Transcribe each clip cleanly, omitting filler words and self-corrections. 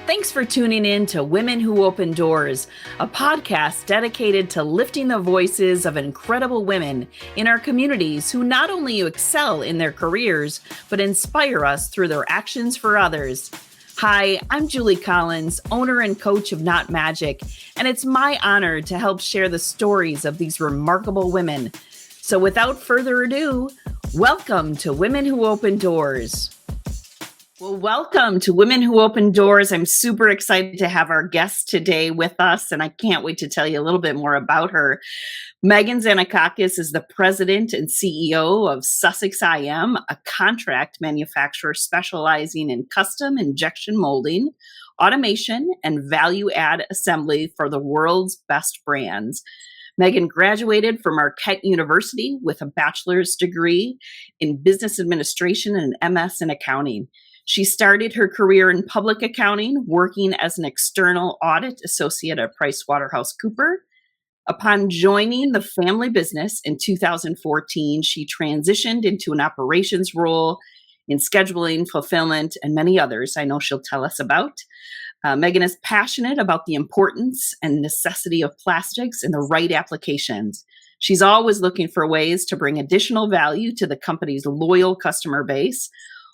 Thanks for tuning in to Women Who Open Doors, a podcast dedicated to lifting the voices of incredible women in our communities who not only excel in their careers, but inspire us through their actions for others. Hi, I'm Julie Collins, owner and coach of Not Magic, and it's my honor to help share the stories of these remarkable women. So without further ado, welcome to Women Who Open Doors. Well, welcome to Women Who Open Doors. I'm super excited to have our guest today with us, and I can't wait to tell you a little bit more about her. Megan Tzanoukakis is the president and CEO of Sussex IM, a contract manufacturer specializing in custom injection molding, automation, and value-add assembly for the world's best brands. Megan graduated from Marquette University with a bachelor's degree in business administration and MS in accounting. She started her career in public accounting, working as an external audit associate at PricewaterhouseCoopers. Upon joining the family business in 2014, she transitioned into an operations role in scheduling, fulfillment, and many others I know she'll tell us about. Megan is passionate about the importance and necessity of plastics in the right applications. She's always looking for ways to bring additional value to the company's loyal customer base,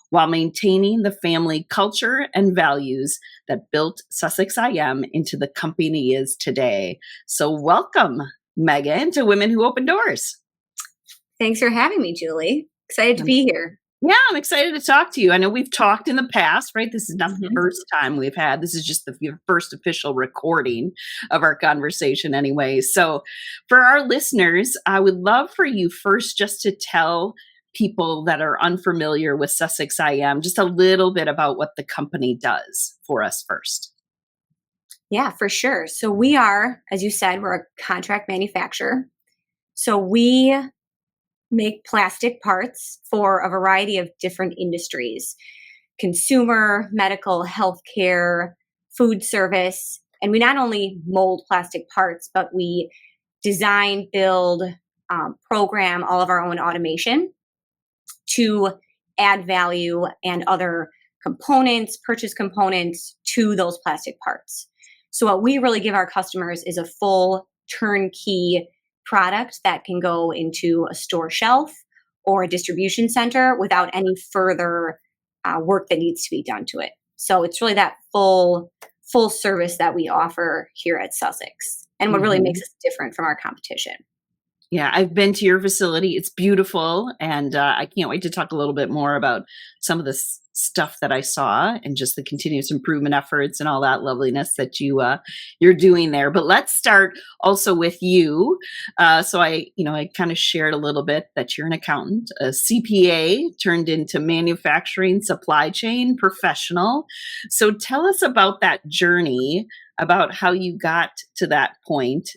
while maintaining the family culture and values that built Sussex IM into the company is today. So welcome, Megan, to Women Who Open Doors. Thanks for having me, Julie. Excited to be here. Yeah, I'm excited to talk to you. I know we've talked in the past, right? This is not the first time we've had. This is just the first official recording of our conversation anyway. So for our listeners, I would love for you first just to tell people that are unfamiliar with Sussex IM just a little bit about what the company does for us first. Yeah, for sure. So we are, as you said, we're a contract manufacturer. So we make plastic parts for a variety of different industries: consumer, medical, healthcare, food service. And we not only mold plastic parts, but we design, build, program all of our own automation to add value and other components, purchase components to those plastic parts. So what we really give our customers is a full turnkey product that can go into a store shelf or a distribution center without any further work that needs to be done to it. So it's really that full service that we offer here at Sussex, and what really makes us different from our competition. Yeah, I've been to your facility. It's beautiful. And I can't wait to talk a little bit more about some of the stuff that I saw and just the continuous improvement efforts and all that loveliness that you're doing there. But let's start also with you. So I kind of shared a little bit that you're an accountant, a CPA turned into manufacturing supply chain professional. So tell us about that journey, about how you got to that point,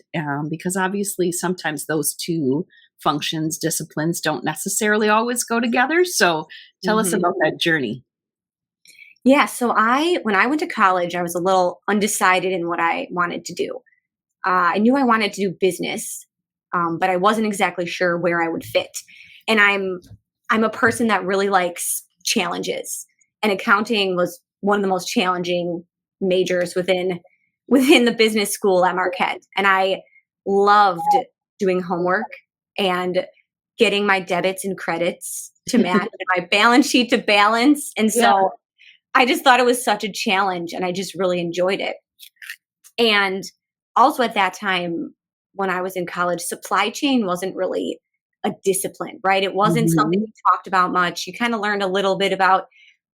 because obviously sometimes those two functions, disciplines don't necessarily always go together. So tell us about that journey. Yeah, so when I went to college, I was a little undecided in what I wanted to do. I knew I wanted to do business, but I wasn't exactly sure where I would fit. And I'm a person that really likes challenges, and accounting was one of the most challenging majors within the business school at Marquette. And I loved doing homework and getting my debits and credits to match and my balance sheet to balance. And so I just thought it was such a challenge, and I just really enjoyed it. And also at that time, when I was in college, supply chain wasn't really a discipline, right? It wasn't something we talked about much. You kind of learned a little bit about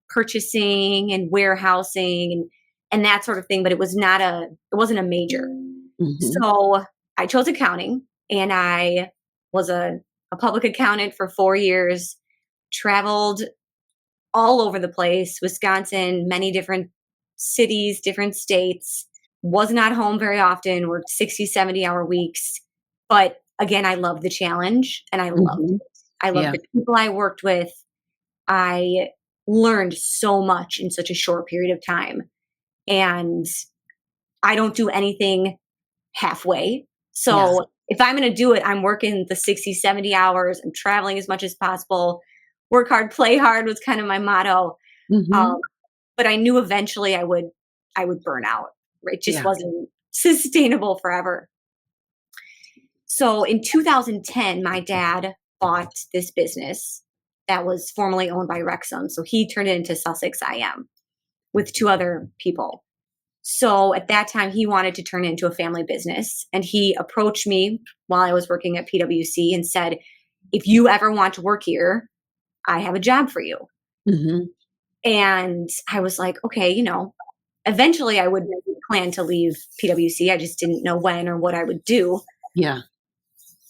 purchasing and warehousing and that sort of thing, but it wasn't a major. So I chose accounting, and I was a public accountant for 4 years, traveled all over the place, Wisconsin, many different cities, different states, was not home very often, worked 60, 70-hour weeks. But again, I loved the challenge, and I loved it. I loved the people I worked with. I learned so much in such a short period of time. And I don't do anything halfway. So if I'm going to do it, I'm working the 60, 70 hours. I'm traveling as much as possible. Work hard, play hard was kind of my motto. But I knew eventually I would I would burn out. It just Yeah. wasn't sustainable forever. So in 2010, my dad bought this business that was formerly owned by Wrexham. So he turned it into Sussex IM with two other people. So at that time, he wanted to turn it into a family business. And he approached me while I was working at PwC and said, if you ever want to work here, I have a job for you. Mm-hmm. And I was like, okay, eventually I would plan to leave PwC. I just didn't know when or what I would do. Yeah.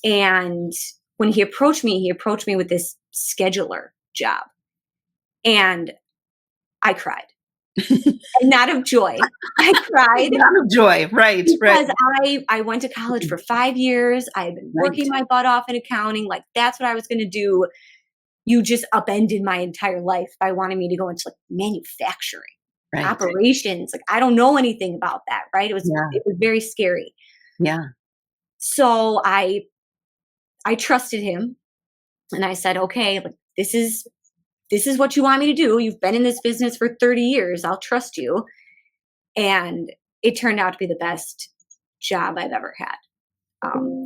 And when he approached me with this scheduler job. And I cried. And not of joy. I cried. Not of joy. Right. Because right. I went to college for 5 years. I had been working my butt off in accounting. Like, that's what I was going to do. You just upended my entire life by wanting me to go into like manufacturing, operations. Like, I don't know anything about that. Right. It was very scary. Yeah. So I trusted him and I said, okay, like, this is what you want me to do. You've been in this business for 30 years. I'll trust you. And it turned out to be the best job I've ever had.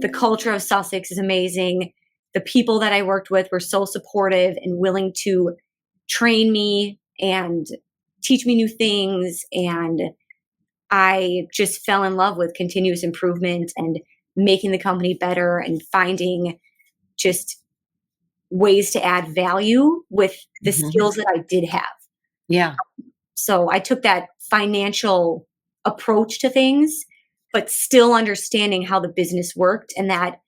The culture of Sussex is amazing. The people that I worked with were so supportive and willing to train me and teach me new things. And I just fell in love with continuous improvement and making the company better and finding just ways to add value with the skills that I did have. Yeah. So I took that financial approach to things, but still understanding how the business worked and that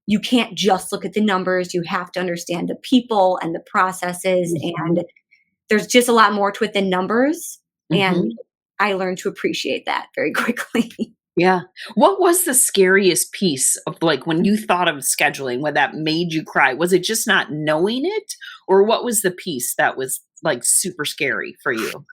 you can't just look at the numbers. You have to understand the people and the processes. And there's just a lot more to it than numbers. And I learned to appreciate that very quickly. Yeah. What was the scariest piece of like when you thought of scheduling, when that made you cry? Was it just not knowing it? Or what was the piece that was like super scary for you?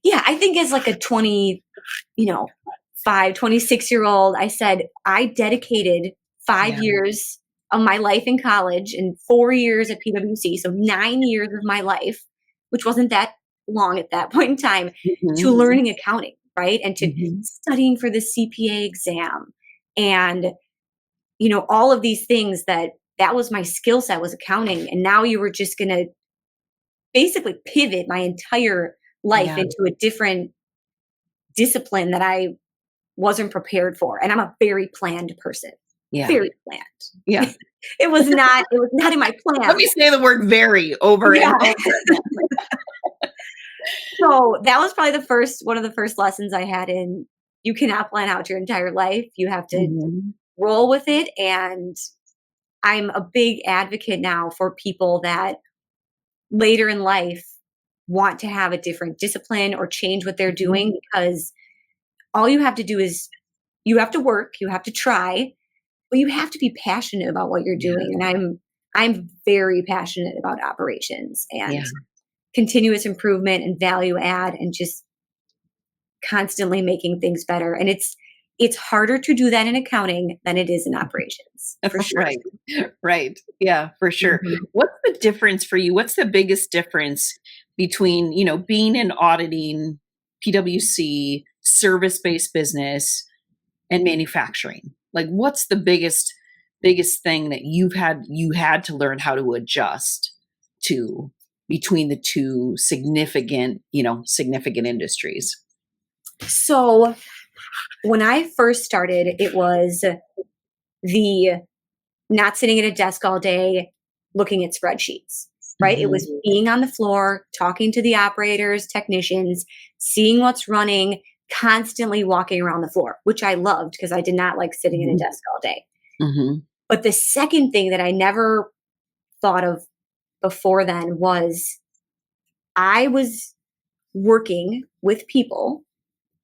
Yeah, I think as like a 26-year-old, I said, I dedicated 5 years of my life in college and 4 years at PwC. So 9 years of my life, which wasn't that long at that point in time, to learning accounting. Right. And to studying for the CPA exam and, all of these things that was my skill set was accounting. And now you were just going to basically pivot my entire life into a different discipline that I wasn't prepared for. And I'm a very planned person. Yeah. Very planned. Yeah. It was not in my plan. Let me say the word very over and over. So that was probably one of the first lessons I had in you cannot plan out your entire life. You have to roll with it. And I'm a big advocate now for people that later in life want to have a different discipline or change what they're doing, because all you have to do is you have to work, you have to try, but you have to be passionate about what you're doing. And I'm very passionate about operations and continuous improvement and value add and just constantly making things better. And it's harder to do that in accounting than it is in operations, for sure. Right. Yeah, for sure. What's the difference for you? What's the biggest difference between, being in auditing, PwC, service-based business, and manufacturing? Like, what's the biggest thing that you had to learn how to adjust to between the two significant industries? So when I first started, it was the not sitting at a desk all day looking at spreadsheets, right? It was being on the floor, talking to the operators, technicians, seeing what's running, constantly walking around the floor, which I loved because I did not like sitting at a desk all day. But the second thing that I never thought of before then was I was working with people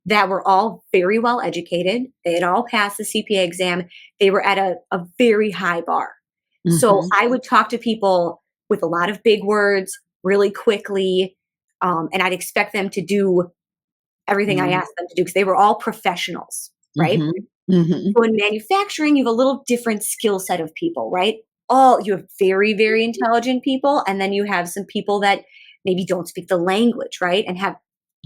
that were all very well educated. They had all passed the CPA exam. They were at a very high bar. So I would talk to people with a lot of big words really quickly, and I'd expect them to do everything I asked them to do because they were all professionals, right? So in manufacturing, you have a little different skill set of people, right? You have very, very intelligent people, and then you have some people that maybe don't speak the language, right? And have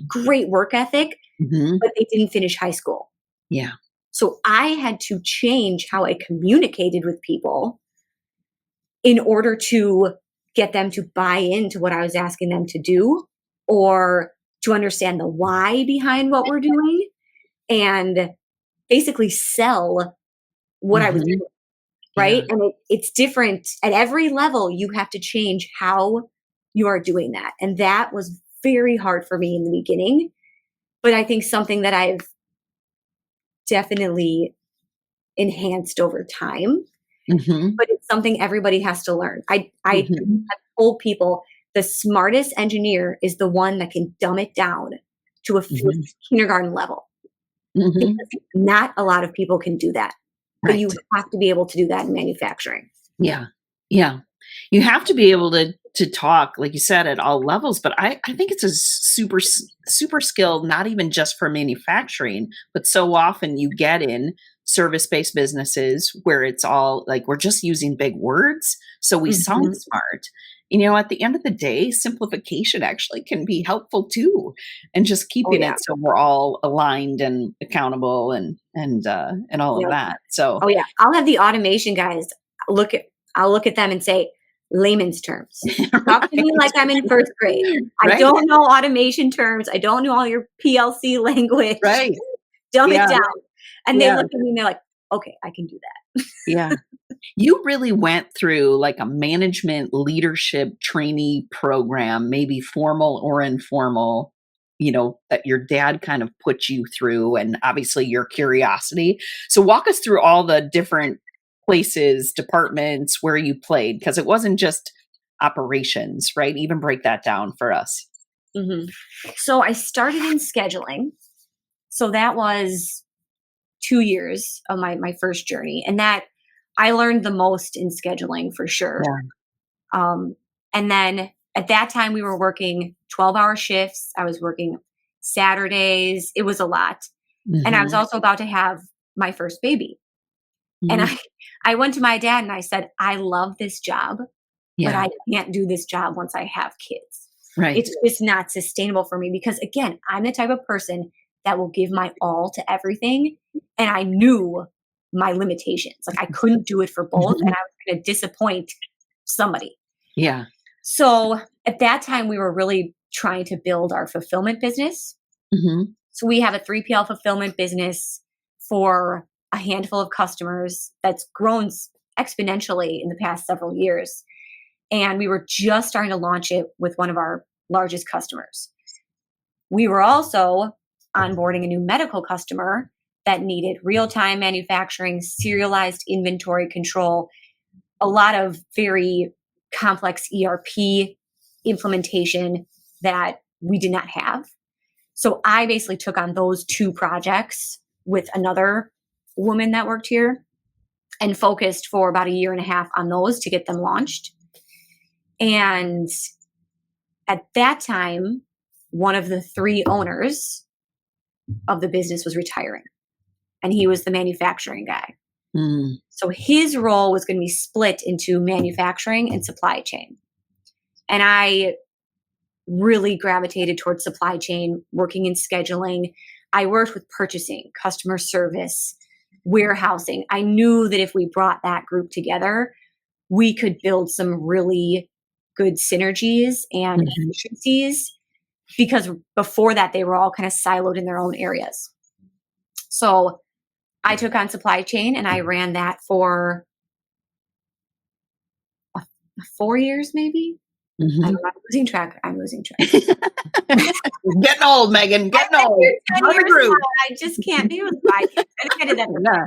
great work ethic, Hmm. but they didn't finish high school. Yeah. So I had to change how I communicated with people in order to get them to buy into what I was asking them to do, or to understand the why behind what we're doing, and basically sell what I was Hmm. doing, right? Yeah. And it's different at every level. You have to change how you are doing that. And that was very hard for me in the beginning. But I think something that I've definitely enhanced over time, Hmm. but it's something everybody has to learn. I Hmm. have told people the smartest engineer is the one that can dumb it down to a Hmm. kindergarten level, Hmm. because not a lot of people can do that. But you Right. have to be able to do that in manufacturing. Yeah. Yeah. You have to be able to talk, like you said, at all levels. But I think it's a super skill, not even just for manufacturing, but so often you get in service-based businesses where it's all like we're just using big words, so we sound Mhm. smart. At the end of the day, simplification actually can be helpful too, and just Oh, keeping yeah. it so we're all aligned and accountable and all of Yep. that. So Oh, yeah. I'll have the automation guys look at I'll look at them and say, "Layman's terms. Talk to me like right, I'm in 1st grade. I right, don't know automation terms. I don't know all your PLC language. right. Dumb it Yeah, down." And they yeah, look at me and they're like, "Okay, I can do that." yeah. You really went through like a management leadership trainee program, maybe formal or informal, that your dad kind of put you through, and obviously your curiosity. So walk us through all the different places, departments where you played, because it wasn't just operations, right? Even break that down for us. Mhm. So I started in scheduling. So that was 2 years of my first journey, and that I learned the most in scheduling for sure. Yeah. Um, and then at that time, we were working 12-hour shifts. I was working Saturdays. It was a lot. And I was Hmm. also about to have my first baby. And Hmm. I went to my dad and I said, "I love this job, but Yeah. I can't do this job once I have kids. Right. It's just not sustainable for me." Because again, I'm the type of person that will give my all to everything. And I knew my limitations. Like I couldn't do it for both, and Mhm. I was going to disappoint somebody. Yeah. So at that time, we were really trying to build our fulfillment business. Hmm. So we have a 3PL fulfillment business for a handful of customers that's grown exponentially in the past several years. And we were just starting to launch it with one of our largest customers. We were also onboarding a new medical customer that needed real time manufacturing, serialized inventory control, a lot of very complex ERP implementation that we did not have. So I basically took on those two projects with another woman that worked here and focused for about a year and a half on those to get them launched. And at that time, one of the three owners of the business was retiring, and he was the manufacturing guy. Mm. So his role was going to be split into manufacturing and supply chain. And I really gravitated towards supply chain, working in scheduling. I worked with purchasing, customer service, warehousing. I knew that if we brought that group together, we could build some really good synergies and Mhm. efficiencies, because before that, they were all kind of siloed in their own areas. So I took on supply chain and I ran that for 4 years, maybe. I don't Mhm. know. I'm losing track. I'm losing track. Getting old, Megan, I've getting been old. here 10 Part of the years group. now. I just can't do it. 5 years. I think I did that for 5 Yeah.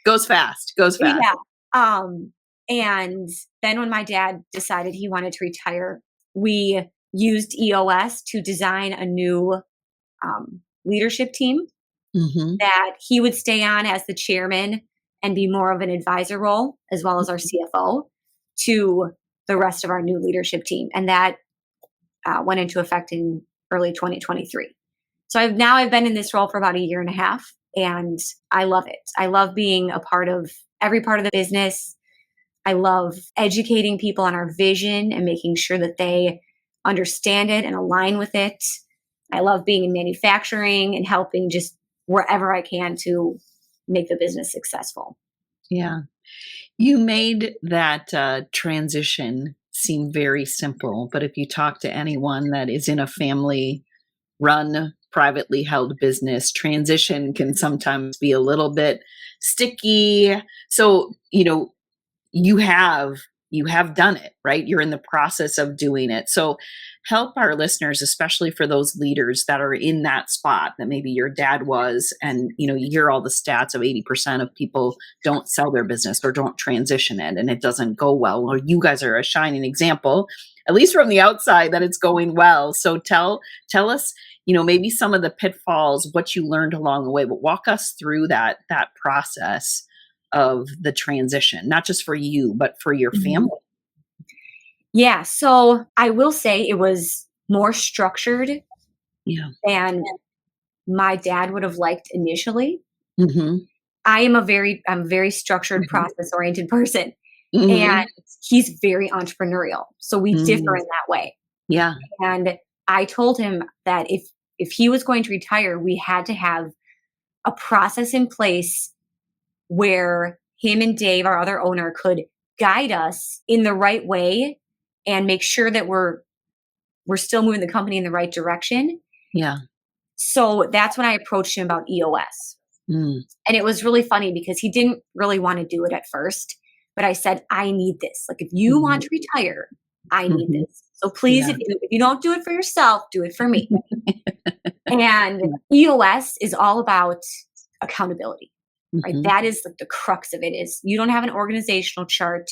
Goes fast, goes years. fast. Yeah. Um, and then when my dad decided he wanted to retire, we used EOS to design a new leadership team Mhm. that he would stay on as the chairman and be more of an advisor role, as well as our CFO, to the rest of our new leadership team. And that went into effect in early 2023. So I've been in this role for about a year and a half, and I love it. I love being a part of every part of the business. I love educating people on our vision and making sure that they understand it and align with it. I love being in manufacturing and helping just wherever I can to make the business successful. Yeah. You made that transition seem very simple, but if you talk to anyone that is in a family run, privately held business, transition can sometimes be a little bit sticky. So, you have you have done it, right? You're in the process of doing it. So help our listeners, especially for those leaders that are in that spot that maybe your dad was, and you hear all the stats of 80% of people don't sell their business or don't transition it and it doesn't go well. Or you guys are a shining example, at least from the outside, that it's going well. So tell us, maybe some of the pitfalls, what you learned along the way, but walk us through that process of the transition, not just for you, but for your Mhm. family. Yeah. So I will say it was more structured Yeah. than my dad would have liked initially. Mhm. I'm a very structured, Mhm. process oriented person. And Mhm. he's very entrepreneurial. So we differ Mm. in that way. Yeah. And I told him that if he was going to retire, we had to have a process in place where him and Dave, our other owner, could guide us in the right way and make sure that we're still moving the company in the right direction. Yeah. So that's when I approached him about EOS. Mm. And it was really funny because he didn't really want to do it at first. But I said, I need this. Like, if you Mhm. want to retire, I need Mhm. this. So please, Yeah. if you don't do it for yourself, do it for me. And EOS is all about accountability, right? Mhm. That is like the crux of it is you don't have an organizational chart,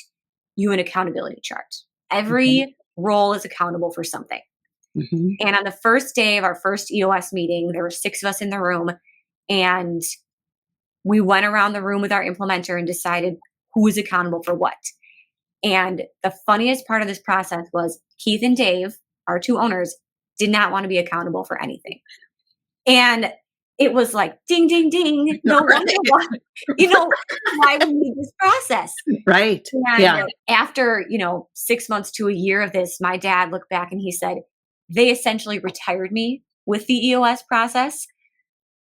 you an accountability chart. Mhm. Every role is accountable for something. Mhm. And on the first day of our first EOS meeting, there were 6 of us in the room, and we went around the room with our implementer and decided who is accountable for what. And the funniest part of this process was Keith and Dave, our 2 owners, did not want to be accountable for anything. And it was like ding, ding, ding. No wonder why, why we need this process. Right. And Yeah. after, 6 months to a year of this, my dad looked back and he said, they essentially retired me with the EOS process,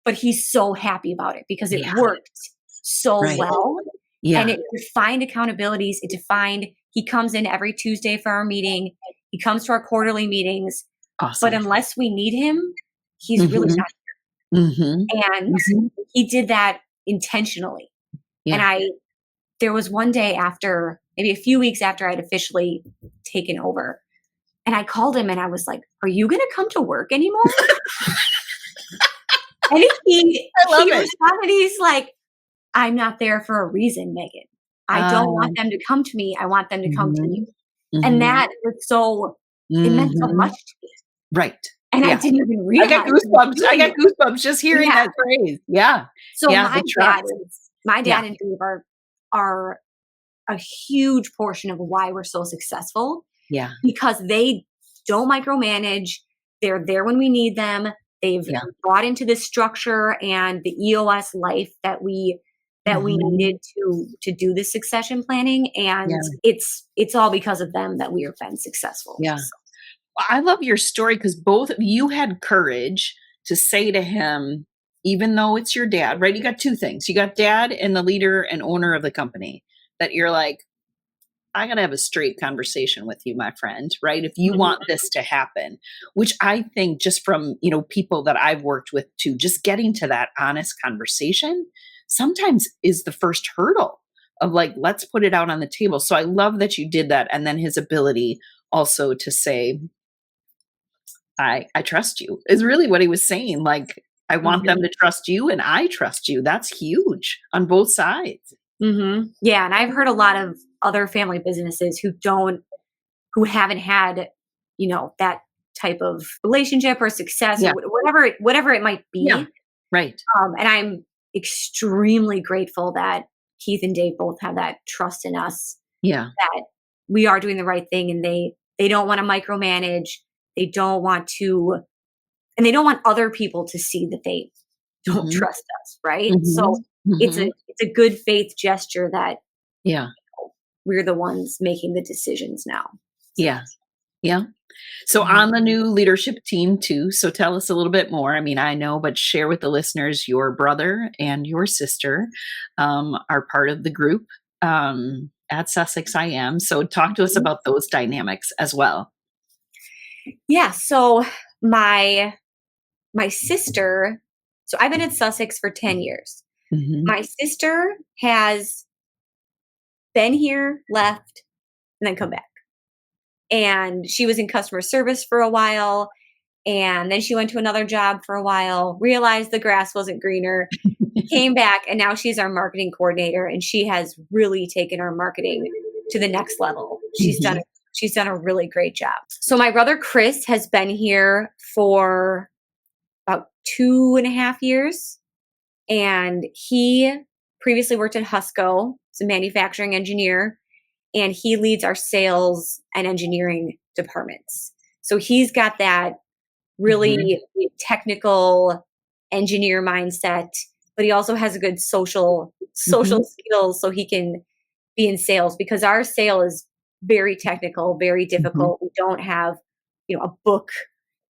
but he's so happy about it because it Yeah. worked so Right. well. And Yeah. it defined accountabilities. He comes in every Tuesday for our meeting. He comes to our quarterly meetings, but Awesome. unless we need him, he's really Mhm. not. Mhm. And Mhm. he did that intentionally. And Yeah. there was one day after, maybe a few weeks after I'd officially taken over, and I called him and I was like, are you going to come to work anymore? And I love he it. responded, he's like, I'm not there for a reason, Megan. I don't want them to come to me. I want them to come to you. Mhm. And Mhm. that was it meant so much Mhm. to me. Right. And I Yeah. didn't even I got realize he was goosebumps. I doing got it. goosebumps just hearing Yeah. that phrase. Yeah. So Yeah. The trust. my Yeah. dad and Dave are a huge portion of why we're so successful Yeah. because they don't micromanage. They're there when we need them. They've Yeah. brought into this structure and the EOS life that we Mhm. needed to do this succession planning, and Yeah. it's all because of them that we have been successful. Yeah. So, I love your story because both of you had courage to say to him, even though it's your dad, right? You got two things. You got dad and the leader and owner of the company that you're like, I got to have a straight conversation with you, my friend, right? If you mhm, want this to happen, which I think just from, people that I've worked with too, just getting to that honest conversation sometimes is the first hurdle of like, let's put it out on the table. So I love that you did that. And then his ability also to say, I trust you is really what he was saying. Like, I want them mhm, to trust you and I trust you. That's huge on both sides. mhm. Yeah, and I've heard a lot of other family businesses who haven't had, that type of relationship or success or Yeah. whatever it might Yeah. be. Right. And I'm extremely grateful that Keith and Dave both have that trust in us Yeah. that we are doing the right thing, and they don't want to micromanage. They don't want to, and they don't want other people to see that they don't Hmm. trust us, right? So Hmm. Hmm. it's a good faith gesture that Yeah. we're the ones making the decisions now. So Yeah. Yeah. So Mhm. on the new leadership team too. So tell us a little bit more. I mean, I know, but share with the listeners, your brother and your sister are part of the group at Sussex IM. So talk to us Mhm. about those dynamics as well. Yeah. So my my sister, so I've been at Sussex for 10 years. Hmm. My sister has been here, left, and then come back. And she was in customer service for a while. And then she went to another job for a while, realized the grass wasn't greener, came back, and now she's our marketing coordinator. And she has really taken our marketing to the next level. Hmm. She's done a really great job. So my brother Chris has been here for about 2.5 years. And he previously worked at Husco as a manufacturing engineer, and he leads our sales and engineering departments. So he's got that Hmm. really technical engineer mindset, but he also has a good social Hmm. skills so he can be in sales, because our sale is very technical, very Hmm. difficult. We don't have, a book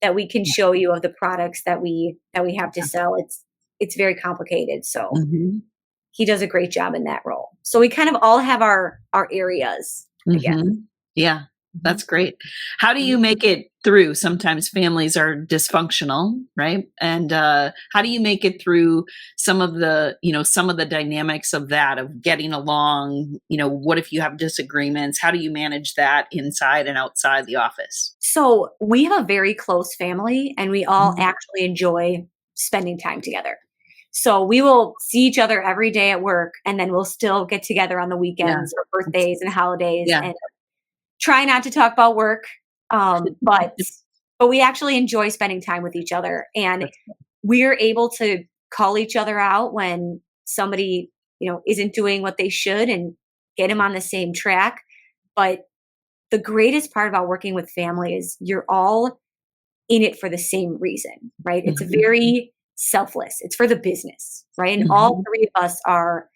that we can show you of the products that we have to sell. It's very complicated. So Hmm. he does a great job in that role. So we kind of all have our areas, I guess. Hmm. Yeah, Mhm. that's great. How do you make it through? Sometimes families are dysfunctional, right? And how do you make it through some of the dynamics of that, of getting along? What if you have disagreements? How do you manage that inside and outside the office? So we have a very close family, and we all Mhm. actually enjoy spending time together. So we will see each other every day at work, and then we'll still get together on the Yeah. weekends or It's- birthdays and holidays, Yeah. and try not to talk about work. But we actually enjoy spending time with each other, and That's we're able to call each other out when somebody, isn't doing what they should, and get them on the same track. But the greatest part about working with family is you're all in it for the same reason, right? It's Mhm. very selfless. It's for the business, right? And all Mhm. three of us are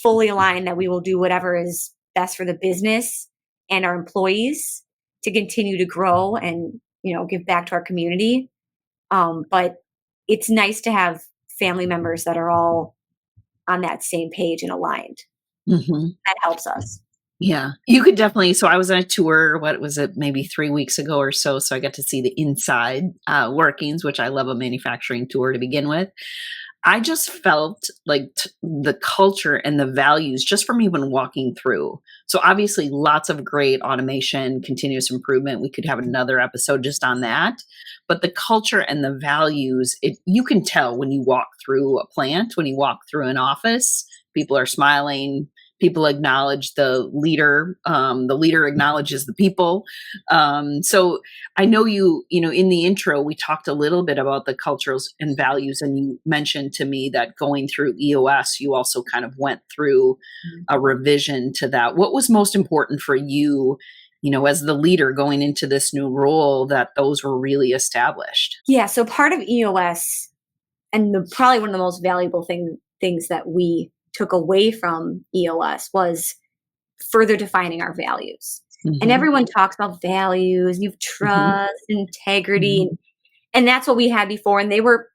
fully aligned that we will do whatever is best for the business and our employees to continue to grow and, give back to our community. But it's nice to have family members that are all on that same page and aligned. Mhm. That helps us. Yeah, you could definitely. So I was on a tour, what was it, maybe 3 weeks ago or so, so I got to see the inside, workings, which I love a manufacturing tour to begin with. I just felt like the culture and the values just from even walking through. So obviously lots of great automation, continuous improvement. We could have another episode just on that. But the culture and the values, you can tell when you walk through a plant, when you walk through an office, people are smiling, people acknowledge the leader, the leader acknowledges the people. So I know in the intro, we talked a little bit about the cultures and values, and you mentioned to me that going through EOS, you also kind of went through a revision to that. What was most important for you, as the leader going into this new role, that those were really established? Yeah. So part of EOS, and probably one of the most valuable things that we took away from EOS, was further defining our values. And Hmm. everyone talks about values, you have Hmm. trust, integrity, Hmm. and that's what we had before. And they were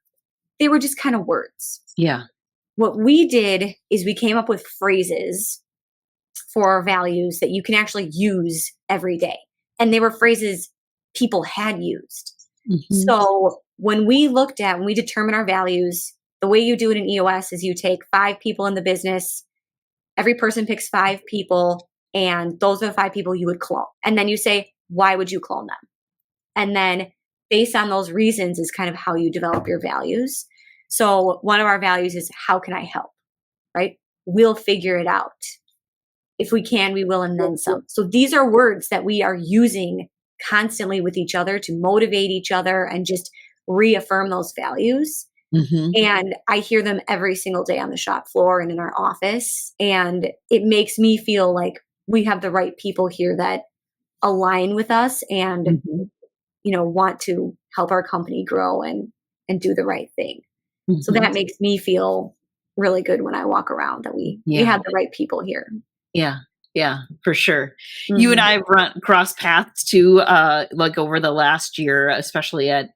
just kind of words. Yeah. What we did is we came up with phrases for our values that you can actually use every day. And they were phrases people had used. Hmm. So when we determine our values, the way you do it in EOS is you take 5 people in the business, every person picks 5 people, and those are the 5 people you would clone. And then you say, why would you clone them? And then based on those reasons is kind of how you develop your values. So one of our values is, how can I help? Right? We'll figure it out. If we can, we will, and then some. So these are words that we are using constantly with each other to motivate each other and just reaffirm those values. Hmm. And I hear them every single day on the shop floor and in our office. And it makes me feel like we have the right people here that align with us and, Hmm. want to help our company grow and do the right thing. So Hmm. that makes me feel really good when I walk around that we Yeah. have the right people here. Yeah. Yeah, for sure. You and Mhm. I have run cross paths too, like over the last year, especially at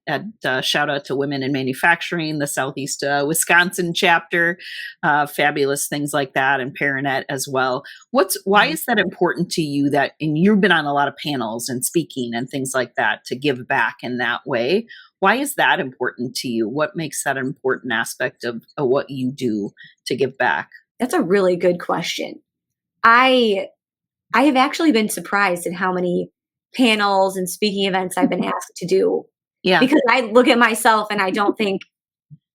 shout out to Women in Manufacturing, the Southeast Wisconsin chapter, fabulous things like that, and Paranet as well. Why Mhm. is that important to you? That and you've been on a lot of panels and speaking and things like that to give back in that way. Why is that important to you? What makes that an important aspect of what you do to give back? That's a really good question. I I have actually been surprised at how many panels and speaking events I've been asked to do Yeah, because I look at myself and I don't think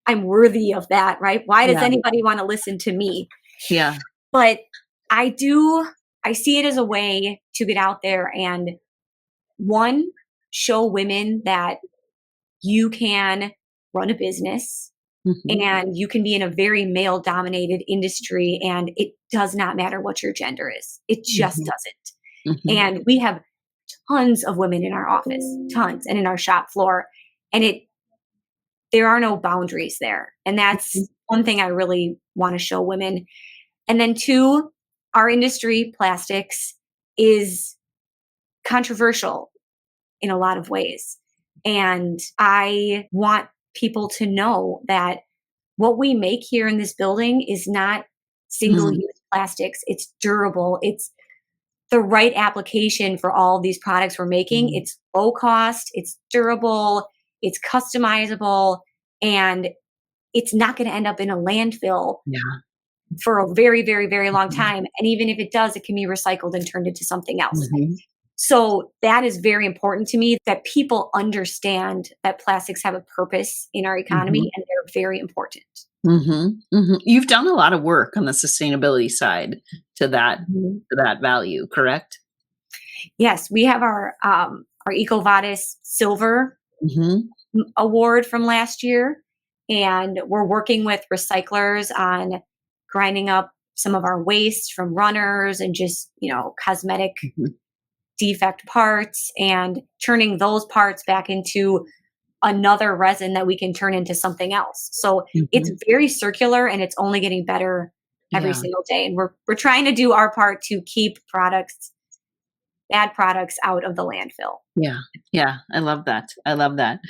I'm worthy of that, right? Why does yeah, anybody want to listen to me? yeah. But I do, I see it as a way to get out there and one, show women that you can run a business Mhm. and you can be in a very male dominated industry and it does not matter what your gender is. It just Mhm, doesn't. mhm, And we have tons of women in our office, tons, and in our shop floor. And there are no boundaries there. And mhm, that's one thing I really want to show women. And then two, our industry, plastics, is controversial in a lot of ways. And I want people to know that what we make here in this building is not single mm, use plastics. It's durable. It's the right application for all of these products we're making. mm. It's low cost, it's durable, it's customizable, and it's not going to end up in a landfill Yeah. for a very, very, very long Mhm, time. And even if it does, it can be recycled and turned into something else. mhm, So that is very important to me that people understand that plastics have a purpose in our mhm, economy and they're very important. mhm, mhm. You've done a lot of work on the sustainability side to that Mhm. to that value, correct? Yes, we have our EcoVadis Silver Mhm, award from last year, and we're working with recyclers on grinding up some of our waste from runners and just cosmetic mhm, defect parts and turning those parts back into another resin that we can turn into something else. So it's mhm. very circular and it's only getting better every Yeah, single day. And we're trying to do our part to keep bad products out of the landfill. yeah, yeah. I love that. I love that.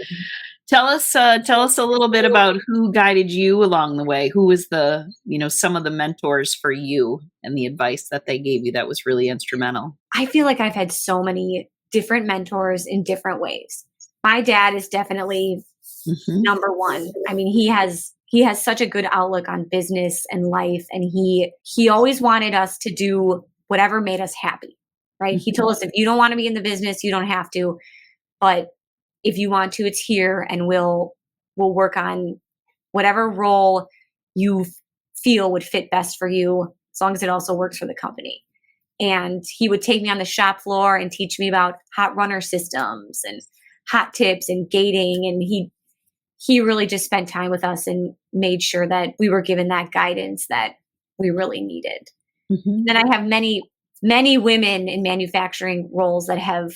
Tell us a little bit about who guided you along the way. Who was some of the mentors for you and the advice that they gave you that was really instrumental? I feel like I've had so many different mentors in different ways. My dad is definitely Mhm, number one. I mean, he has such a good outlook on business and life, and he always wanted us to do whatever made us happy. Right? He mhm, told us if you don't want to be in the business, you don't have to, but if you want to, it's here, and we'll work on whatever role you feel would fit best for you, as long as it also works for the company. And he would take me on the shop floor and teach me about hot runner systems and hot tips and gating. And he really just spent time with us and made sure that we were given that guidance that we really needed. mhm. Then I have many women in manufacturing roles that have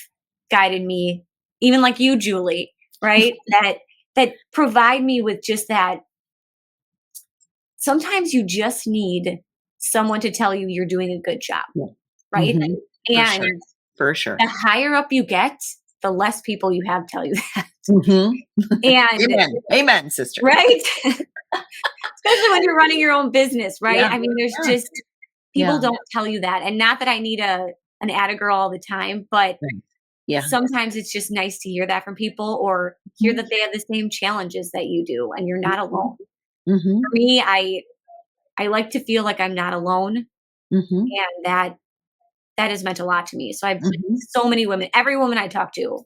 guided me, even like you, Julie, right? That provide me with just that. Sometimes you just need someone to tell you you're doing a good job, Yeah. right? Mhm. For sure. And For sure. the higher up you get, the less people you have tell you that. Mhm. And Amen. Amen, sister. right? Especially when you're running your own business, right? Yeah. I mean, there's Yeah. just people Yeah. don't tell you that. And not that I need an atta girl all the time, but Right. Yeah. sometimes it's just nice to hear that from people or hear Mhm. that they have the same challenges that you do and you're not alone. Mhm. Mhm. For me, I like to feel like I'm not alone Mhm. and that has meant a lot to me. So I've Mhm. so many women, every woman I talk to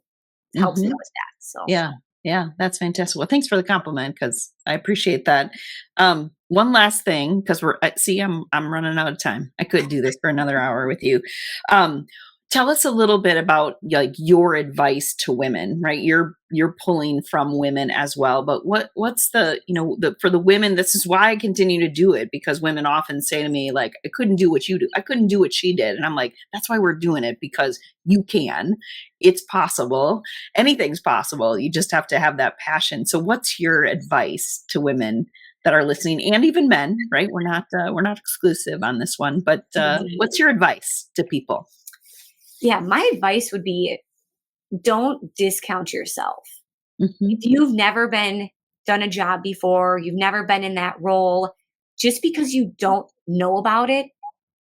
helps me Mhm. with that. So Yeah. Yeah, that's fantastic. Well, thanks for the compliment because I appreciate that. One last thing, because I'm running out of time. I could do this for another hour with you. Um, Tell us a little bit about like your advice to women, right? You're pulling from women as well, but what's the for the women? This is why I continue to do it because women often say to me like, I couldn't do what you do. I couldn't do what she did, and I'm like, that's why we're doing it because you can. It's possible, anything's possible. You just have to have that passion. So what's your advice to women that are listening, and even men, right? We're not exclusive on this one, but what's your advice to people? Yeah, my advice would be don't discount yourself. Mm-hmm. If you've never done a job before, you've never been in that role, just because you don't know about it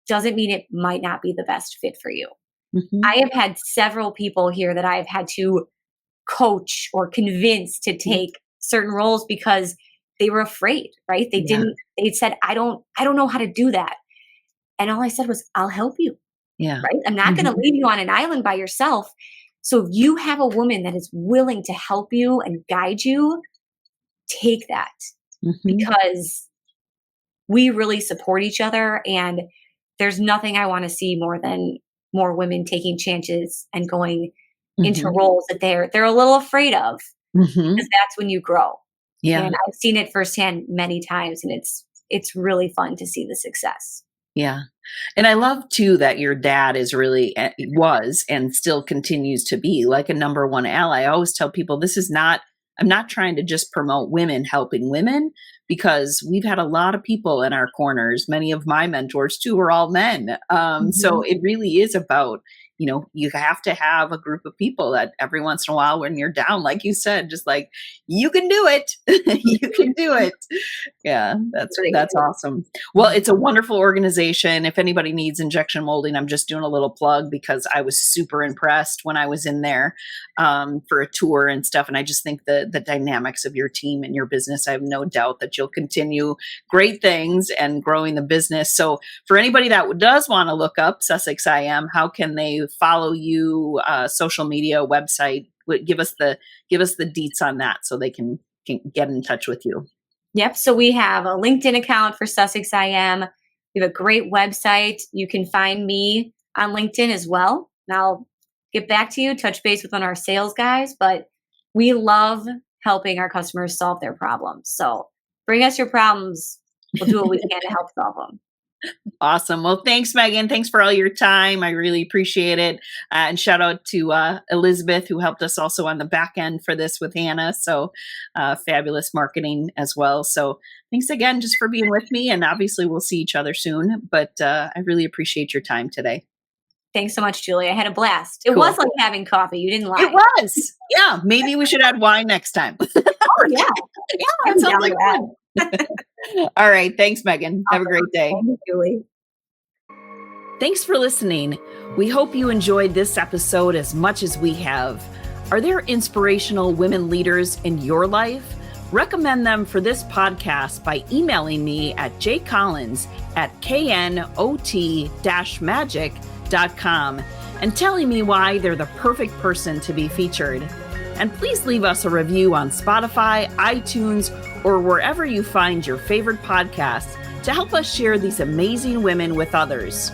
doesn't mean it might not be the best fit for you. Mm-hmm. I have had several people here that I've had to coach or convince to take certain roles because they were afraid, right? They said, I don't know how to do that. And all I said was, I'll help you, Yeah. right? I'm not going to leave you on an island by yourself. So if you have a woman that is willing to help you and guide you, take that, because we really support each other. And there's nothing I want to see more than more women taking chances and going into roles that they're a little afraid of, because that's when you grow. Yeah. And I've seen it firsthand many times, and it's really fun to see the success. Yeah. And I love too that your dad was and still continues to be like a number one ally. I always tell people I'm not trying to just promote women helping women, because we've had a lot of people in our corners. Many of my mentors too are all men. So it really is about, you have to have a group of people that every once in a while when you're down, like you said, just like, you can do it. You can do it. Yeah, that's awesome. Well, it's a wonderful organization. If anybody needs injection molding, I'm just doing a little plug because I was super impressed when I was in there for a tour and stuff. And I just think the dynamics of your team and your business, I have no doubt that you'll continue great things and growing the business. So for anybody that does want to look up Sussex IM, how can they follow you, social media, website? Give us the deets on that so they can get in touch with you. Yep. So we have a LinkedIn account for Sussex IM. We have a great website. You can find me on LinkedIn as well. And I'll get back to you, touch base with one of our sales guys, but we love helping our customers solve their problems. So bring us your problems. We'll do what we can to help solve them. Awesome. Well, thanks, Megan. Thanks for all your time. I really appreciate it. And shout out to Elizabeth, who helped us also on the back end for this with Hannah. So fabulous marketing as well. So thanks again just for being with me. And obviously we'll see each other soon. But I really appreciate your time today. Thanks so much, Julie. I had a blast. It was like having coffee. You didn't lie. It was. Yeah. Maybe we should add wine next time. Oh, yeah. Yeah, that sounds like fun. All right. Thanks, Megan. Have a great day. Thank you, Julie. Thanks for listening. We hope you enjoyed this episode as much as we have. Are there inspirational women leaders in your life? Recommend them for this podcast by emailing me at jcollins@knot-magic.com and telling me why they're the perfect person to be featured. And please leave us a review on Spotify, iTunes, or wherever you find your favorite podcasts to help us share these amazing women with others.